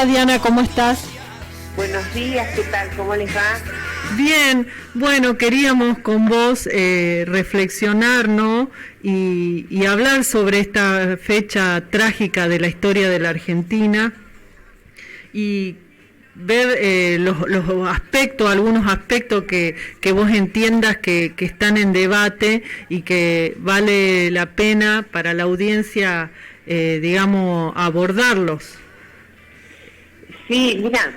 Diana, ¿cómo estás? Buenos días, ¿qué tal? ¿Cómo les va? Bien, bueno, queríamos con vos reflexionar, ¿no? Y hablar sobre esta fecha trágica de la historia de la Argentina y ver los aspectos, algunos aspectos que vos entiendas que están en debate y que vale la pena para la audiencia, digamos, abordarlos. Sí, mira,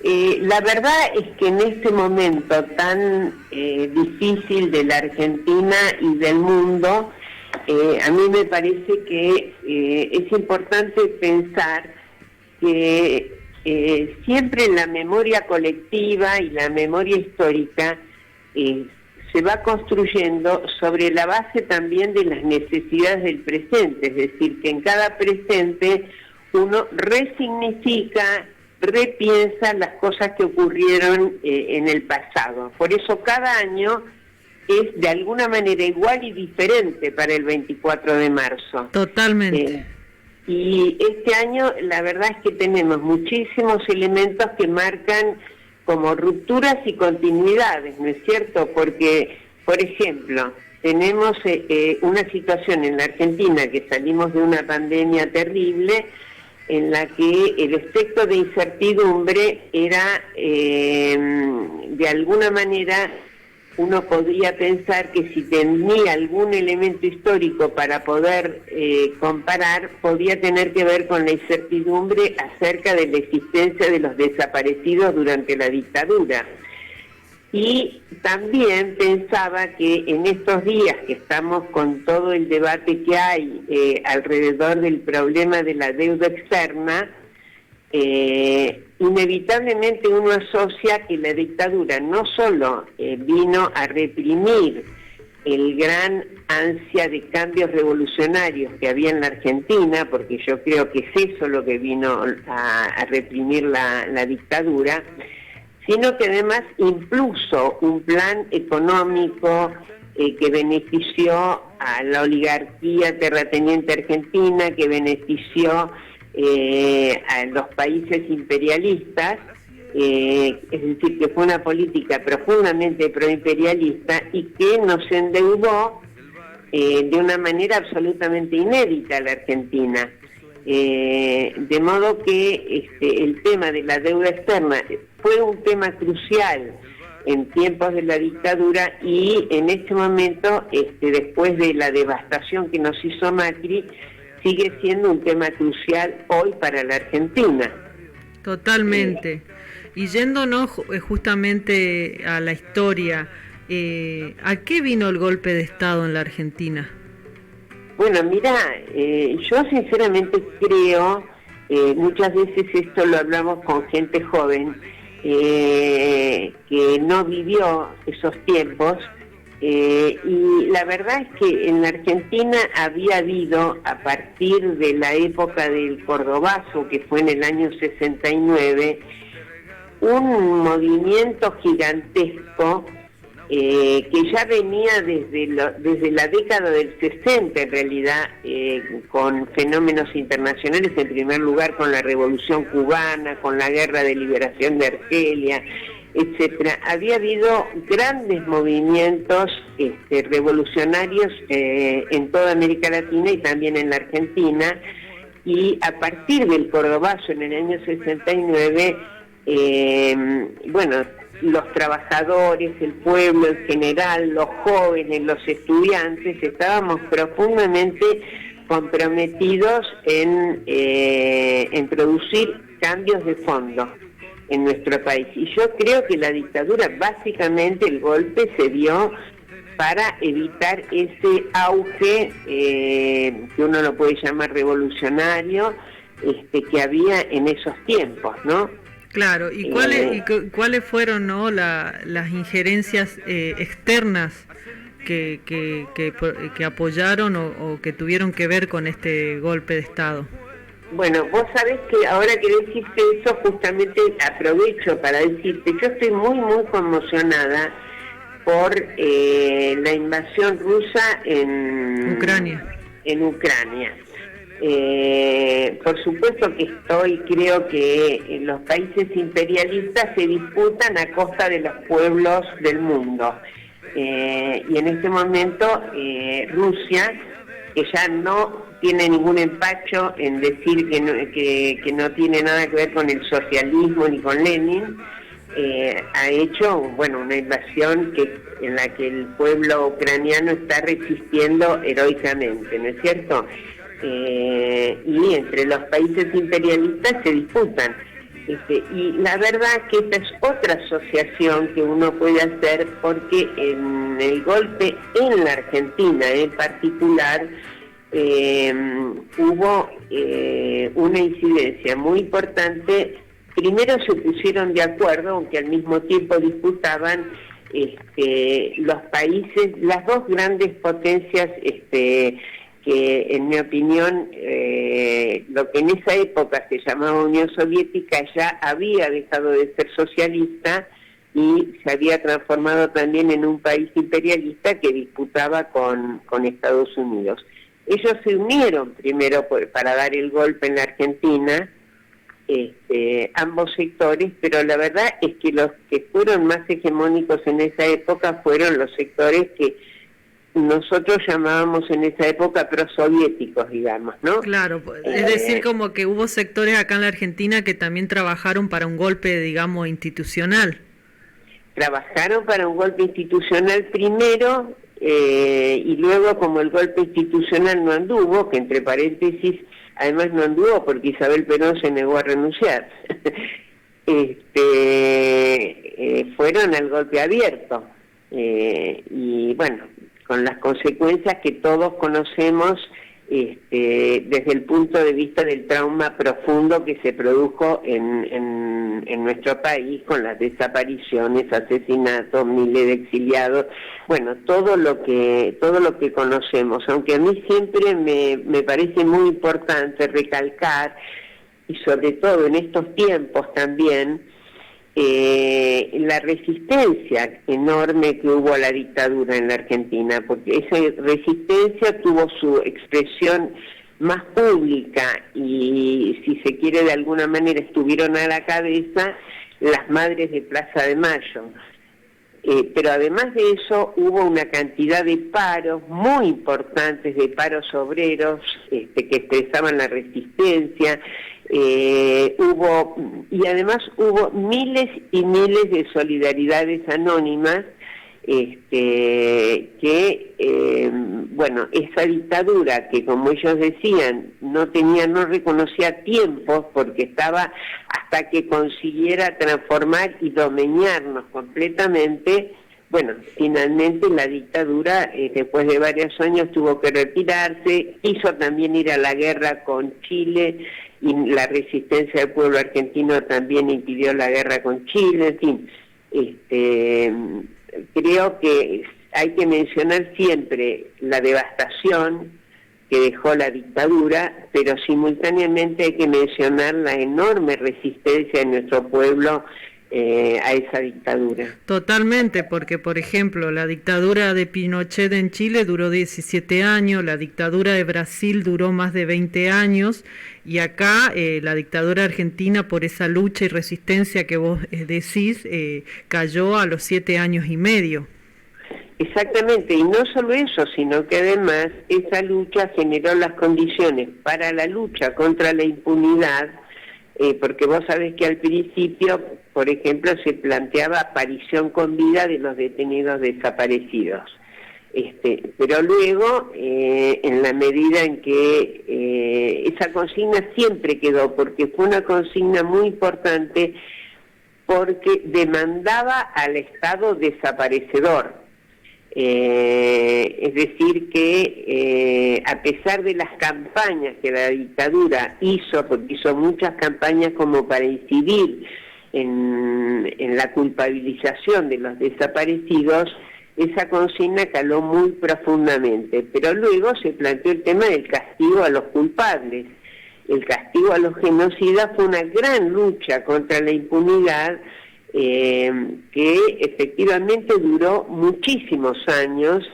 la verdad es que en este momento tan difícil de la Argentina y del mundo, a mí me parece que es importante pensar que siempre la memoria colectiva y la memoria histórica se va construyendo sobre la base también de las necesidades del presente, es decir, que en cada presente uno resignifica, repiensa las cosas que ocurrieron en el pasado. Por eso cada año es de alguna manera igual y diferente para el 24 de marzo. Totalmente. Y este año la verdad es que tenemos muchísimos elementos que marcan como rupturas y continuidades, ¿no es cierto? Porque, por ejemplo, tenemos una situación en la Argentina que salimos de una pandemia terrible, en la que el efecto de incertidumbre era, de alguna manera, uno podría pensar que si tenía algún elemento histórico para poder comparar, podía tener que ver con la incertidumbre acerca de la existencia de los desaparecidos durante la dictadura. Y también pensaba que en estos días que estamos con todo el debate que hay alrededor del problema de la deuda externa, inevitablemente uno asocia que la dictadura no solo vino a reprimir el gran ansia de cambios revolucionarios que había en la Argentina, porque yo creo que es eso lo que vino a reprimir la dictadura, sino que además impuso un plan económico que benefició a la oligarquía terrateniente argentina, que benefició a los países imperialistas, es decir, que fue una política profundamente proimperialista y que nos endeudó de una manera absolutamente inédita a la Argentina. De modo que el tema de la deuda externa fue un tema crucial en tiempos de la dictadura y en este momento, después de la devastación que nos hizo Macri, sigue siendo un tema crucial hoy para la Argentina. Totalmente. Y yéndonos justamente a la historia, ¿a qué vino el golpe de Estado en la Argentina? Bueno, mira, yo sinceramente creo, muchas veces esto lo hablamos con gente joven, que no vivió esos tiempos, y la verdad es que en la Argentina había habido, a partir de la época del Cordobazo, que fue en el año 69, un movimiento gigantesco que ya venía desde la década del 60 en realidad, con fenómenos internacionales, en primer lugar con la Revolución Cubana, con la Guerra de Liberación de Argelia, etcétera. Había habido grandes movimientos revolucionarios en toda América Latina y también en la Argentina, y a partir del Cordobazo en el año 69, los trabajadores, el pueblo en general, los jóvenes, los estudiantes, estábamos profundamente comprometidos en producir cambios de fondo en nuestro país. Y yo creo que la dictadura, básicamente el golpe se dio para evitar ese auge, que uno lo puede llamar revolucionario, que había en esos tiempos, ¿no? Claro, ¿y cuáles fueron, no, las injerencias externas que apoyaron o que tuvieron que ver con este golpe de Estado? Bueno, vos sabés que ahora que deciste eso, justamente aprovecho para decirte, yo estoy muy, muy conmocionada por la invasión rusa en Ucrania. Por supuesto que creo que los países imperialistas se disputan a costa de los pueblos del mundo. Y en este momento Rusia, que ya no tiene ningún empacho en decir que no tiene nada que ver con el socialismo ni con Lenin, ha hecho una invasión en la que el pueblo ucraniano está resistiendo heroicamente, ¿no es cierto? Y entre los países imperialistas se disputan. Y la verdad que esta es otra asociación que uno puede hacer, porque en el golpe en la Argentina en particular hubo una incidencia muy importante. Primero se pusieron de acuerdo, aunque al mismo tiempo disputaban los países, las dos grandes potencias que en mi opinión lo que en esa época se llamaba Unión Soviética ya había dejado de ser socialista y se había transformado también en un país imperialista que disputaba con Estados Unidos. Ellos se unieron primero para dar el golpe en la Argentina, ambos sectores, pero la verdad es que los que fueron más hegemónicos en esa época fueron los sectores que nosotros llamábamos en esa época prosoviéticos, digamos, ¿no? Claro, es decir, como que hubo sectores acá en la Argentina que también trabajaron para un golpe, digamos, institucional. Trabajaron para un golpe institucional primero, y luego, como el golpe institucional no anduvo, que entre paréntesis, además no anduvo porque Isabel Perón se negó a renunciar, fueron al golpe abierto, y bueno, con las consecuencias que todos conocemos desde el punto de vista del trauma profundo que se produjo en nuestro país, con las desapariciones, asesinatos, miles de exiliados, bueno, todo lo que conocemos, aunque a mí siempre me parece muy importante recalcar, y sobre todo en estos tiempos también, la resistencia enorme que hubo a la dictadura en la Argentina, porque esa resistencia tuvo su expresión más pública y, si se quiere, de alguna manera estuvieron a la cabeza las madres de Plaza de Mayo. Pero además de eso hubo una cantidad de paros muy importantes, de paros obreros que expresaban la resistencia. Y además hubo miles y miles de solidaridades anónimas esa dictadura que, como ellos decían, no reconocía tiempos, porque estaba hasta que consiguiera transformar y dominarnos completamente. Bueno, finalmente la dictadura, después de varios años, tuvo que retirarse, quiso también ir a la guerra con Chile, y la resistencia del pueblo argentino también impidió la guerra con Chile, en fin. Creo que hay que mencionar siempre la devastación que dejó la dictadura, pero simultáneamente hay que mencionar la enorme resistencia de nuestro pueblo a esa dictadura. Totalmente, porque por ejemplo la dictadura de Pinochet en Chile duró 17 años, la dictadura de Brasil duró más de 20 años, y acá la dictadura argentina, por esa lucha y resistencia que vos decís, cayó a los 7 años y medio. Exactamente, y no solo eso, sino que además esa lucha generó las condiciones para la lucha contra la impunidad, porque vos sabés que al principio, por ejemplo, se planteaba aparición con vida de los detenidos desaparecidos. Pero luego, en la medida en que esa consigna siempre quedó, porque fue una consigna muy importante, porque demandaba al Estado desaparecedor. Es decir que a pesar de las campañas que la dictadura hizo, porque hizo muchas campañas como para incidir en la culpabilización de los desaparecidos, esa consigna caló muy profundamente, pero luego se planteó el tema del castigo a los culpables. El castigo a los genocidas fue una gran lucha contra la impunidad, que efectivamente duró muchísimos años,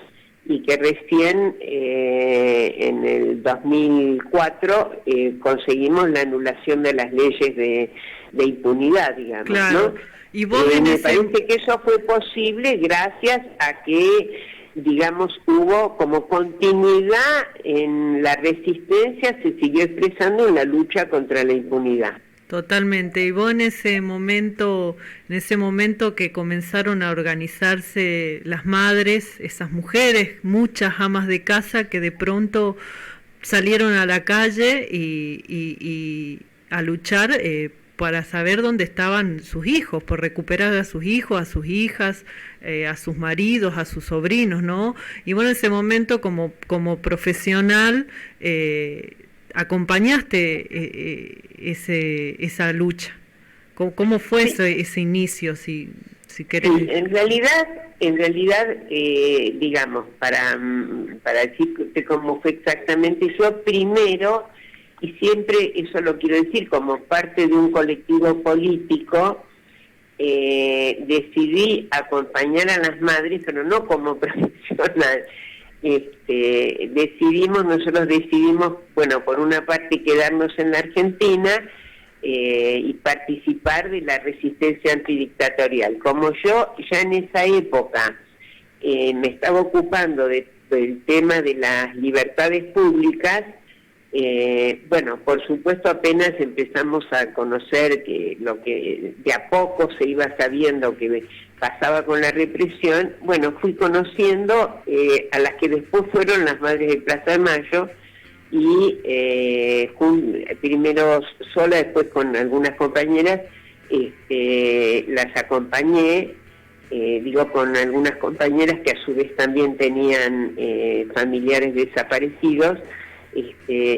y que recién en el 2004 conseguimos la anulación de las leyes de impunidad, digamos, claro. ¿no? Y vos me parece que eso fue posible gracias a que, digamos, hubo como continuidad en la resistencia, se siguió expresando en la lucha contra la impunidad. Totalmente. Y vos en ese momento que comenzaron a organizarse las madres, esas mujeres, muchas amas de casa que de pronto salieron a la calle y a luchar para saber dónde estaban sus hijos, por recuperar a sus hijos, a sus hijas, a sus maridos, a sus sobrinos, ¿no? Y bueno, en ese momento como profesional acompañaste esa lucha. ¿Cómo fue Sí. ese inicio, si querés? Sí, en realidad, digamos, para decirte cómo fue exactamente, yo primero, y siempre eso lo quiero decir, como parte de un colectivo político, decidí acompañar a las madres, pero no como profesional. Nosotros decidimos, bueno, por una parte quedarnos en la Argentina y participar de la resistencia antidictatorial. Como yo ya en esa época me estaba ocupando del tema de las libertades públicas, bueno, por supuesto apenas empezamos a conocer que lo que de a poco se iba sabiendo que pasaba con la represión, bueno, fui conociendo a las que después fueron las Madres de Plaza de Mayo, y primero sola, después con algunas compañeras, las acompañé, con algunas compañeras que a su vez también tenían familiares desaparecidos.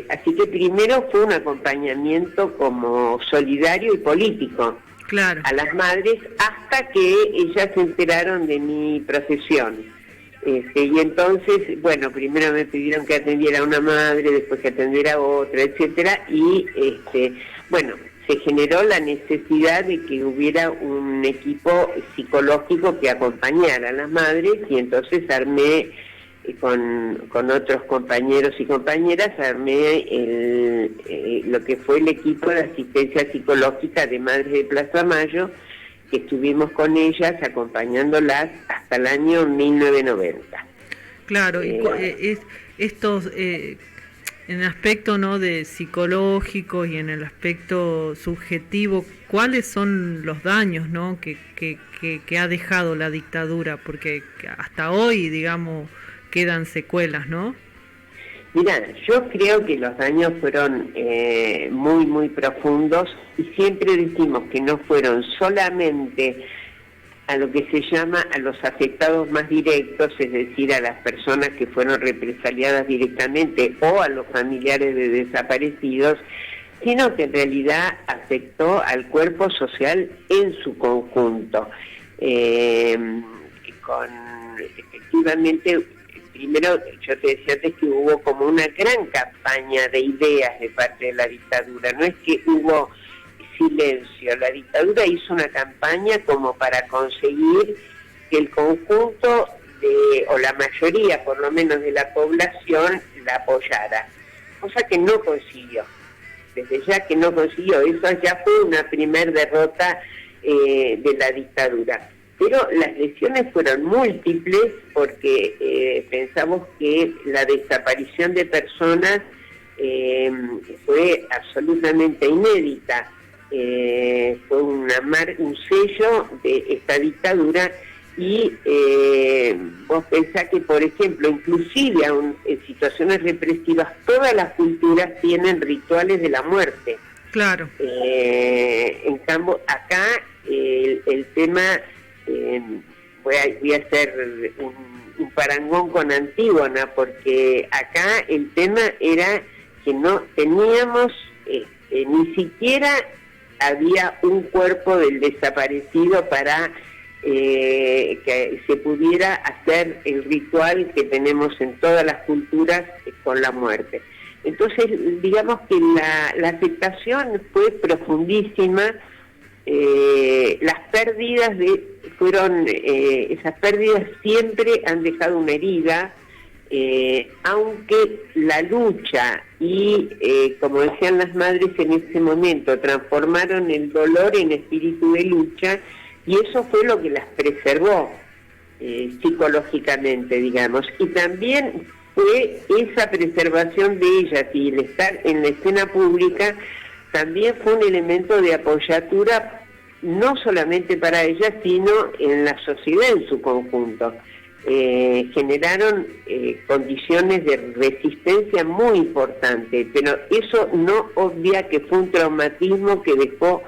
Así que primero fue un acompañamiento como solidario y político, claro, a las madres, hasta que ellas se enteraron de mi profesión. Y entonces, bueno, primero me pidieron que atendiera a una madre, después que atendiera a otra, etcétera, y bueno, se generó la necesidad de que hubiera un equipo psicológico que acompañara a las madres, y entonces armé con otros compañeros y compañeras, armé lo que fue el equipo de asistencia psicológica de Madres de Plaza Mayo, que estuvimos con ellas acompañándolas hasta el año 1990. Claro, y estos en el aspecto, ¿no?, de psicológico y en el aspecto subjetivo, ¿cuáles son los daños, ¿no?, que ha dejado la dictadura? Porque hasta hoy, digamos, quedan secuelas, ¿no? Mira, yo creo que los daños fueron muy, muy profundos, y siempre decimos que no fueron solamente a lo que se llama a los afectados más directos, es decir, a las personas que fueron represaliadas directamente o a los familiares de desaparecidos, sino que en realidad afectó al cuerpo social en su conjunto. Efectivamente, primero, yo te decía antes que hubo como una gran campaña de ideas de parte de la dictadura, no es que hubo silencio, la dictadura hizo una campaña como para conseguir que el conjunto o la mayoría, por lo menos, de la población la apoyara, cosa que no consiguió, desde ya que no consiguió. Eso ya fue una primer derrota de la dictadura. Pero las lesiones fueron múltiples, porque pensamos que la desaparición de personas fue absolutamente inédita. Fue un sello de esta dictadura, y vos pensás que, por ejemplo, inclusive en situaciones represivas, todas las culturas tienen rituales de la muerte. Claro. En cambio, acá el tema... voy a hacer un parangón con Antígona, porque acá el tema era que no teníamos, ni siquiera había un cuerpo del desaparecido para que se pudiera hacer el ritual que tenemos en todas las culturas con la muerte. Entonces, digamos que la afectación fue profundísima. Las pérdidas esas pérdidas siempre han dejado una herida, aunque la lucha y, como decían las madres en ese momento, transformaron el dolor en espíritu de lucha, y eso fue lo que las preservó psicológicamente, digamos. Y también fue esa preservación de ellas y el estar en la escena pública, también fue un elemento de apoyatura, no solamente para ellas, sino en la sociedad en su conjunto. Generaron condiciones de resistencia muy importantes, pero eso no obvia que fue un traumatismo que dejó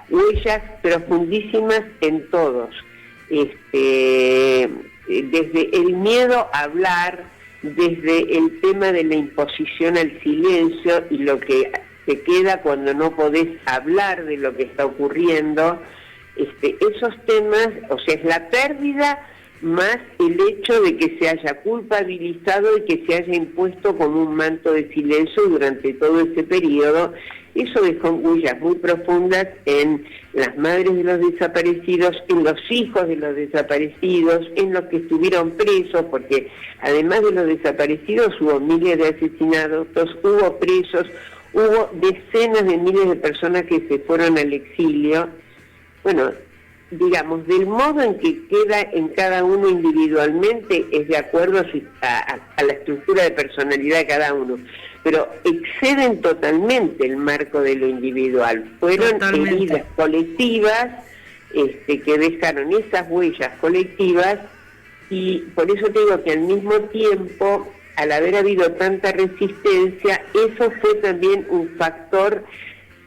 huellas profundísimas en todos. Desde el miedo a hablar, desde el tema de la imposición al silencio y lo que te queda cuando no podés hablar de lo que está ocurriendo, esos temas, o sea, es la pérdida más el hecho de que se haya culpabilizado y que se haya impuesto como un manto de silencio durante todo ese periodo. Eso dejó huellas muy profundas en las madres de los desaparecidos, en los hijos de los desaparecidos, en los que estuvieron presos, porque además de los desaparecidos hubo miles de asesinatos, hubo presos, hubo decenas de miles de personas que se fueron al exilio. Bueno, digamos, del modo en que queda en cada uno individualmente es de acuerdo a la estructura de personalidad de cada uno, pero exceden totalmente el marco de lo individual. Fueron heridas colectivas que dejaron esas huellas colectivas, y por eso te digo que al mismo tiempo, al haber habido tanta resistencia, eso fue también un factor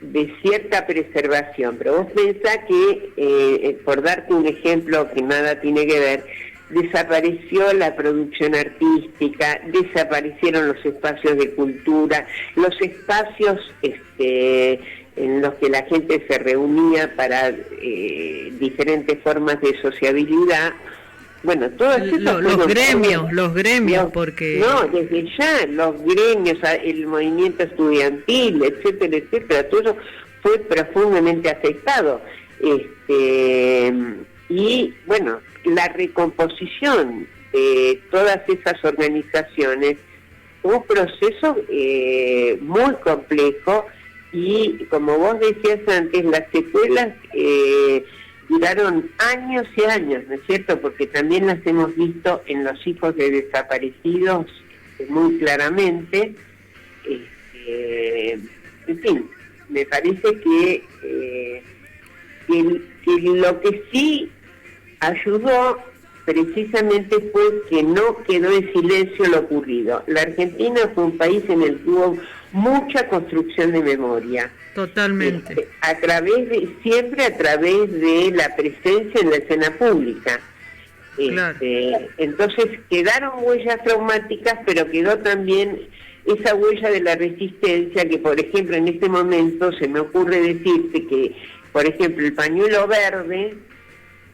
de cierta preservación. Pero vos pensás que, por darte un ejemplo que nada tiene que ver, desapareció la producción artística, desaparecieron los espacios de cultura, los espacios en los que la gente se reunía para diferentes formas de sociabilidad. Bueno, todos esos los gremios, porque... No, desde ya, los gremios, el movimiento estudiantil, etcétera, etcétera, todo eso fue profundamente afectado. Y, bueno, la recomposición de todas esas organizaciones fue un proceso muy complejo, y, como vos decías antes, las secuelas... duraron años y años, ¿no es cierto? Porque también las hemos visto en los hijos de desaparecidos muy claramente. En fin, me parece que lo que sí ayudó precisamente fue que no quedó en silencio lo ocurrido. La Argentina fue un país en el que hubo mucha construcción de memoria. Totalmente. Siempre a través de la presencia en la escena pública. Claro. Entonces quedaron huellas traumáticas, pero quedó también esa huella de la resistencia, que por ejemplo en este momento se me ocurre decirte que, por ejemplo, el pañuelo verde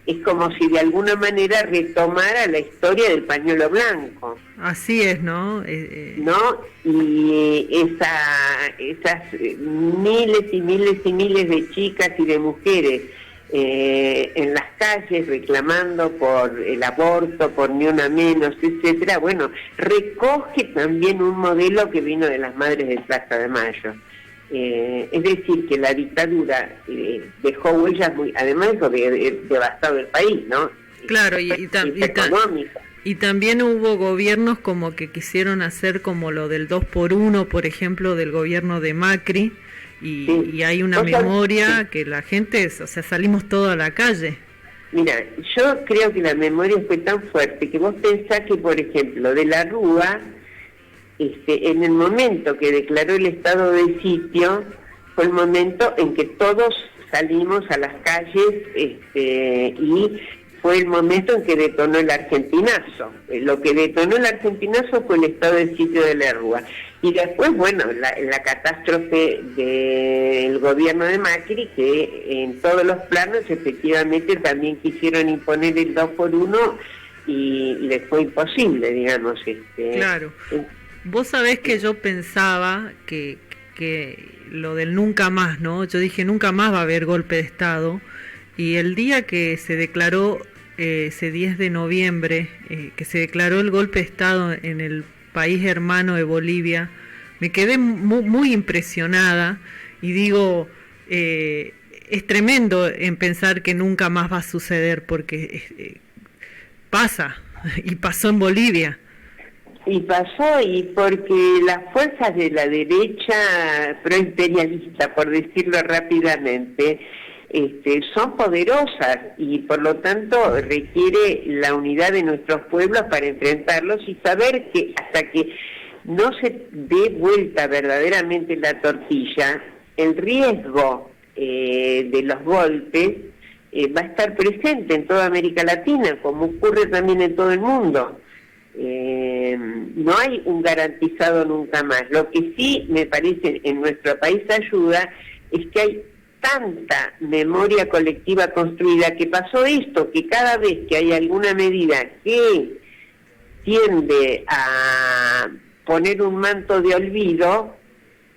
es como si de alguna manera retomara la historia del pañuelo blanco. Así es, ¿no? ¿No? Y esas miles y miles y miles de chicas y de mujeres en las calles reclamando por el aborto, por ni una menos, etcétera, bueno, recoge también un modelo que vino de las madres de Plaza de Mayo. Es decir, que la dictadura dejó huellas muy, además de devastado el país, ¿no? Claro, y también hubo gobiernos como que quisieron hacer como lo del 2x1, por ejemplo, del gobierno de Macri, y hay una memoria que la gente, o sea, salimos todos a la calle. Mira, yo creo que la memoria fue tan fuerte que vos pensás que, por ejemplo, de la Rúa, en el momento que declaró el estado de sitio, fue el momento en que todos salimos a las calles, y fue el momento en que detonó el argentinazo. Lo que detonó el argentinazo fue el estado de sitio de la Rúa. Y después, bueno, la catástrofe del gobierno de Macri, que en todos los planos efectivamente también quisieron imponer el 2x1 y les fue imposible, digamos. Claro. Vos sabés que yo pensaba que lo del nunca más, ¿no? Yo dije, nunca más va a haber golpe de Estado. Y el día que se declaró, ese 10 de noviembre, que se declaró el golpe de Estado en el país hermano de Bolivia. Me quedé muy impresionada y digo, es tremendo en pensar que nunca más va a suceder porque pasa y pasó en Bolivia. Y pasó, y porque las fuerzas de la derecha proimperialista, por decirlo rápidamente, son poderosas y por lo tanto requiere la unidad de nuestros pueblos para enfrentarlos y saber que hasta que no se dé vuelta verdaderamente la tortilla, el riesgo de los golpes va a estar presente en toda América Latina, como ocurre también en todo el mundo. No hay un garantizado nunca más. Lo que sí me parece en nuestro país ayuda es que hay tanta memoria colectiva construida que pasó esto, que cada vez que hay alguna medida que tiende a poner un manto de olvido,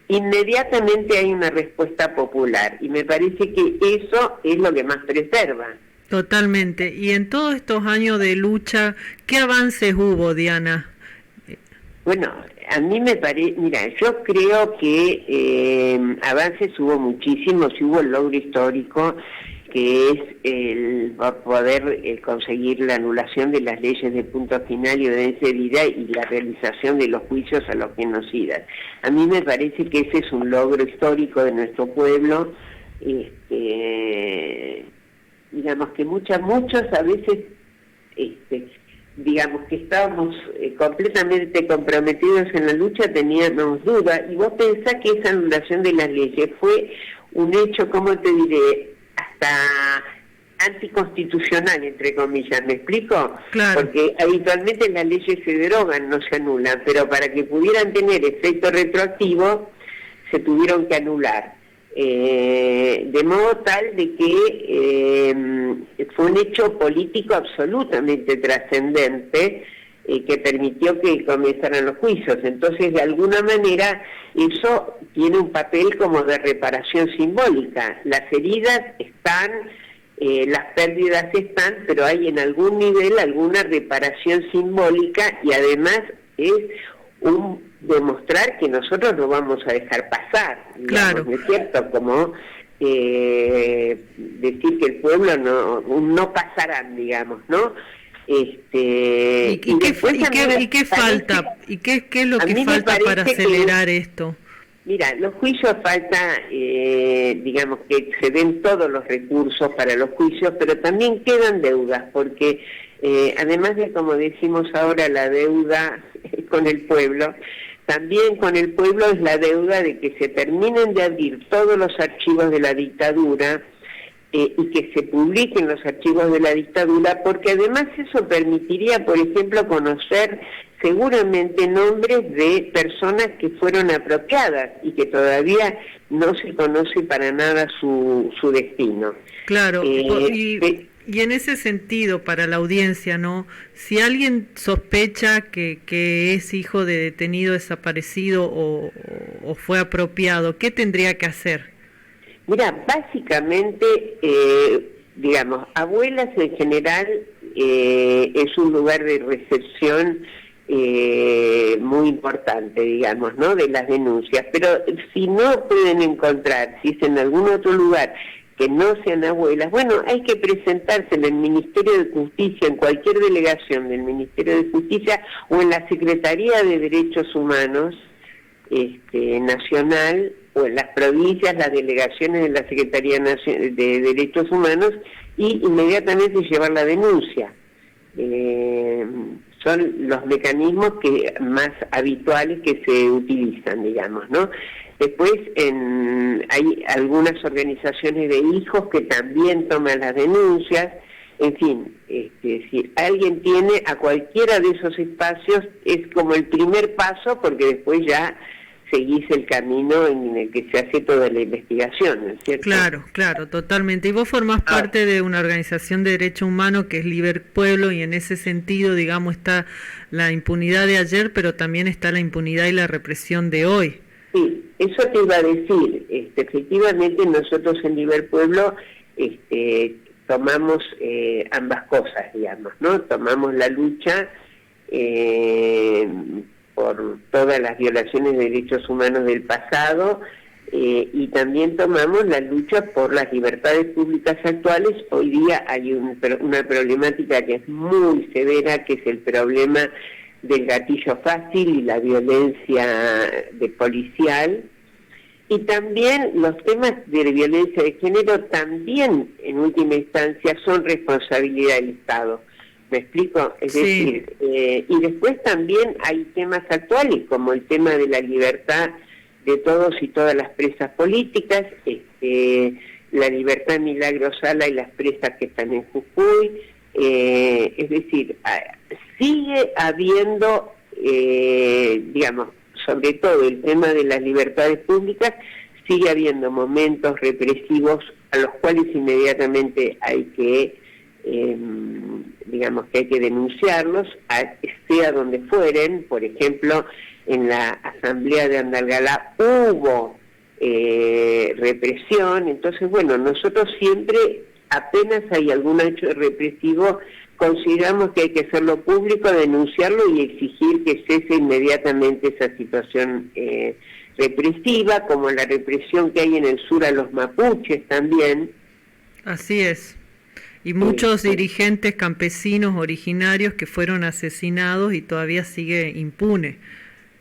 inmediatamente hay una respuesta popular y me parece que eso es lo que más preserva. Totalmente. Y en todos estos años de lucha, ¿qué avances hubo, Diana? Bueno, a mí me parece, mira, yo creo que avances hubo muchísimos, hubo el logro histórico que es el poder conseguir la anulación de las leyes de punto final y audiencia debida y la realización de los juicios a los genocidas. A mí me parece que ese es un logro histórico de nuestro pueblo, digamos que muchos a veces, digamos que estábamos completamente comprometidos en la lucha, teníamos dudas, y vos pensás que esa anulación de las leyes fue un hecho, ¿cómo te diré?, hasta anticonstitucional, entre comillas, ¿me explico? Claro. Porque habitualmente las leyes se derogan, no se anulan, pero para que pudieran tener efecto retroactivo, se tuvieron que anular. De modo tal de que fue un hecho político absolutamente trascendente que permitió que comenzaran los juicios. Entonces, de alguna manera, eso tiene un papel como de reparación simbólica. Las heridas están, las pérdidas están, pero hay en algún nivel alguna reparación simbólica y además es un demostrar que nosotros no vamos a dejar pasar, digamos, claro. ¿no es cierto? Como decir que el pueblo no pasarán, digamos, ¿no? ¿Y qué falta? ¿Y qué es lo que falta para acelerar esto? Mira, los juicios falta, digamos, que se den todos los recursos para los juicios, pero también quedan deudas, porque además de, como decimos ahora, la deuda con el pueblo, también con el pueblo es la deuda de que se terminen de abrir todos los archivos de la dictadura y que se publiquen los archivos de la dictadura, porque además eso permitiría, por ejemplo, conocer seguramente nombres de personas que fueron apropiadas y que todavía no se conoce para nada su destino. Claro, y en ese sentido, para la audiencia, ¿no? Si alguien sospecha que es hijo de detenido desaparecido o fue apropiado, ¿qué tendría que hacer? Mira, básicamente, digamos, Abuelas en general es un lugar de recepción muy importante, digamos, ¿no?, de las denuncias, pero si no pueden encontrar, si es en algún otro lugar que no sean Abuelas, bueno, hay que presentarse en el Ministerio de Justicia, en cualquier delegación del Ministerio de Justicia o en la Secretaría de Derechos Humanos nacional, o en las provincias, las delegaciones de la Secretaría de Derechos Humanos, y inmediatamente llevar la denuncia. Son los mecanismos más habituales que se utilizan, digamos, ¿no? Después hay algunas organizaciones de hijos que también toman las denuncias. En fin, si alguien tiene a cualquiera de esos espacios, es como el primer paso, porque después ya seguís el camino en el que se hace toda la investigación, ¿no es cierto? Claro, totalmente. Y vos formás parte de una organización de derechos humanos que es Liber Pueblo, y en ese sentido, digamos, está la impunidad de ayer, pero también está la impunidad y la represión de hoy. Sí, eso te iba a decir. Efectivamente, nosotros en Liber Pueblo tomamos ambas cosas, digamos, ¿no? Tomamos la lucha por todas las violaciones de derechos humanos del pasado, y también tomamos la lucha por las libertades públicas actuales. Hoy día hay una problemática que es muy severa, que es el problema del gatillo fácil y la violencia policial, y también los temas de violencia de género también en última instancia son responsabilidad del Estado. ¿Me explico? Es decir, y después también hay temas actuales como el tema de la libertad de todos y todas las presas políticas, la libertad de Milagro Sala y las presas que están en Jujuy, es decir, sigue habiendo, digamos, sobre todo el tema de las libertades públicas, sigue habiendo momentos represivos a los cuales inmediatamente hay que, digamos que hay que denunciarlos, sea donde fueren. Por ejemplo, en la asamblea de Andalgalá hubo represión. Entonces, bueno, nosotros siempre, apenas hay algún hecho represivo, consideramos que hay que hacerlo público, denunciarlo y exigir que cese inmediatamente esa situación represiva, como la represión que hay en el sur a los mapuches también. Así es. Y muchos dirigentes campesinos originarios que fueron asesinados y todavía sigue impune.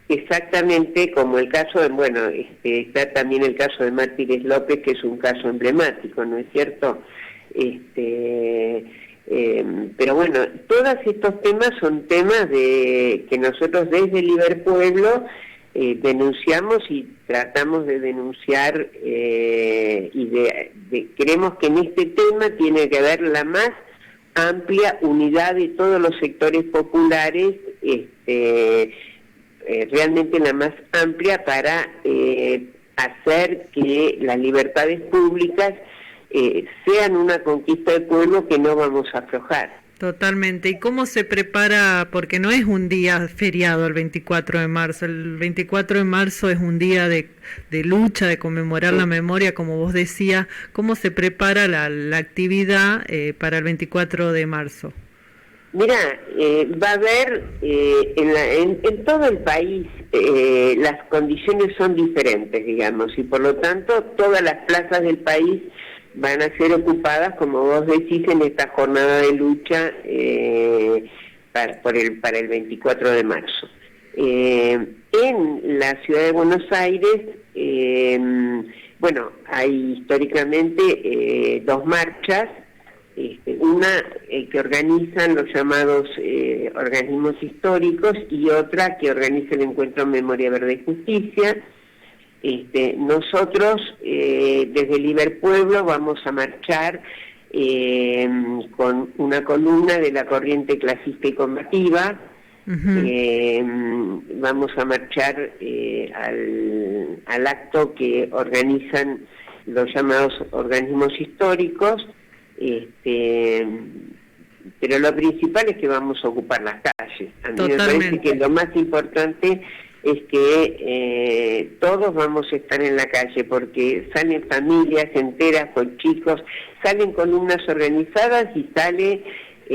Exactamente, como el caso de, bueno, está también el caso de Mártires López, que es un caso emblemático, ¿no es cierto? Pero bueno, todos estos temas son temas que nosotros desde Liber Pueblo denunciamos y tratamos de denunciar, y creemos que en este tema tiene que haber la más amplia unidad de todos los sectores populares, realmente la más amplia para hacer que las libertades públicas sean una conquista del pueblo que no vamos a aflojar. Totalmente. ¿Y cómo se prepara? Porque no es un día feriado el 24 de marzo. El 24 de marzo es un día de lucha, de conmemorar la memoria, como vos decías. ¿Cómo se prepara la actividad para el 24 de marzo? Mira, va a haber en todo el país, las condiciones son diferentes, digamos, y por lo tanto todas las plazas del país van a ser ocupadas, como vos decís, en esta jornada de lucha para el 24 de marzo. En la ciudad de Buenos Aires, bueno, hay históricamente dos marchas, una que organizan los llamados organismos históricos y otra que organiza el Encuentro Memoria Verde y Justicia. Nosotros desde Liber Pueblo vamos a marchar con una columna de la corriente clasista y combativa. Vamos a marchar al acto que organizan los llamados organismos históricos, pero lo principal es que vamos a ocupar las calles. A mí me parece que lo más importante es que todos vamos a estar en la calle, porque salen familias enteras con chicos, salen columnas organizadas y sale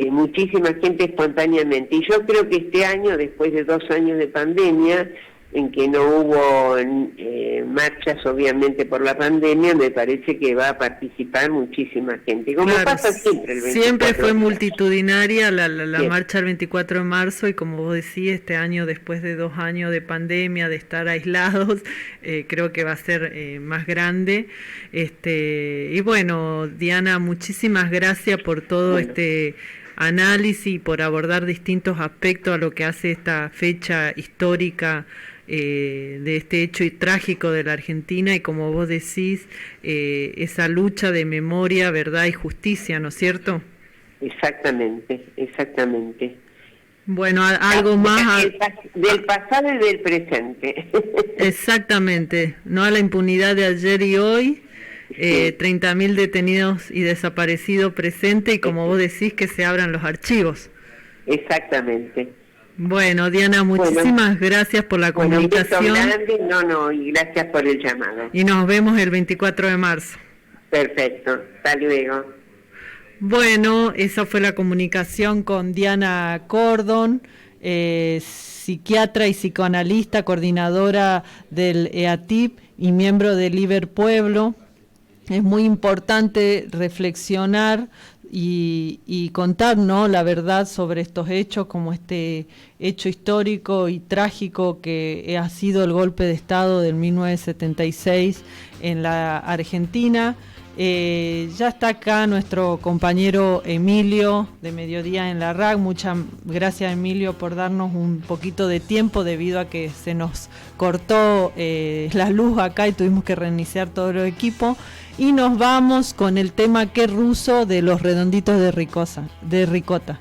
muchísima gente espontáneamente. Y yo creo que este año, después de 2 años de pandemia, en que no hubo marchas obviamente por la pandemia, me parece que va a participar muchísima gente, como pasa siempre el 24. Siempre fue multitudinaria la marcha el 24 de marzo, y como vos decís, este año, después de 2 años de pandemia, de estar aislados, creo que va a ser más grande. Y bueno, Diana, muchísimas gracias por todo este análisis y por abordar distintos aspectos a lo que hace esta fecha histórica de este hecho y trágico de la Argentina, y como vos decís, esa lucha de memoria, verdad y justicia, ¿no es cierto? Exactamente, exactamente. Bueno, algo más del pasado y del presente. Exactamente, no a la impunidad de ayer y hoy. 30.000 detenidos y desaparecidos presente, y como vos decís, que se abran los archivos. Exactamente. Bueno, Diana, muchísimas gracias por la comunicación. Y gracias por el llamado. Y nos vemos el 24 de marzo. Perfecto, hasta luego. Bueno, esa fue la comunicación con Diana Cordon. psiquiatra y psicoanalista, coordinadora del EATIP y miembro del Liber Pueblo. Es muy importante reflexionar y contar, ¿no?, la verdad sobre estos hechos, como este hecho histórico y trágico que ha sido el golpe de Estado del 1976 en la Argentina. Ya está acá nuestro compañero Emilio de Mediodía en la RAC. Muchas gracias, Emilio, por darnos un poquito de tiempo debido a que se nos cortó la luz acá y tuvimos que reiniciar todo el equipo. Y nos vamos con el tema Qué ruso de los Redonditos de Ricota.